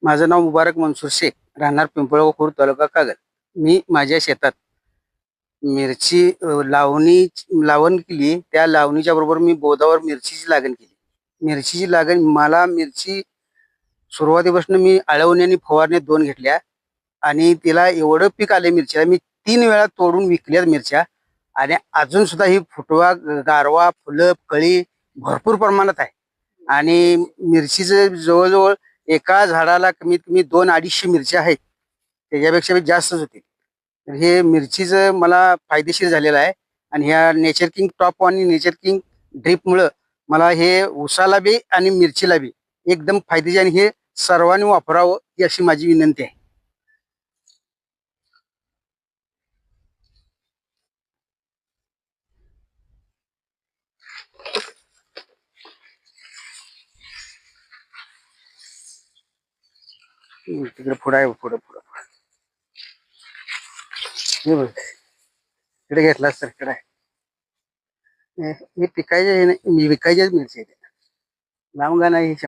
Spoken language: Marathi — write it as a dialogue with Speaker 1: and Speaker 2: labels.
Speaker 1: माझं नाव मुबारक मनसूर शेख, राहणार पिंपळगाव खुर्द, तालुका कागल. मी माझ्या शेतात मिरची लावण केली. त्या लावणीच्या बरोबर मी बोदावर मिरचीची लागण केली. मिरचीची लागण मला मिरची सुरुवातीपासून मी आळवणी आणि फवारणी 2 घेतल्या आणि तिला एवढं पीक आले मिरचीला. मी 3 वेळा तोडून विकल्यात मिरच्या आणि अजून सुद्धा ही फुटवा, गारवा, फुलं, कळी भरपूर प्रमाणात आहे. आणि मिरचीचं जवळजवळ एका झाडाला कमीत कमी 200-250 मिरच्या आहेत. त्याच्यापेक्षा बी जास्तच होते. तर हे मिरचीचं मला फायदेशीर झालेलं आहे. आणि ह्या नेचर किंग टॉप आणि नेचर किंग ड्रीपमुळं मला हे ऊसाला बी आणि मिरचीला बी एकदम फायदेशीर, आणि हे सर्वांनी वापरावं ही अशी माझी विनंती आहे. तिकडे पुढं आहे, पुढं पुढं हे बघ, इकडे घेतला तर इकडे आहे. हे पिकायचे हे नाही, विकायचेच मिरची आहे. लांब नाही.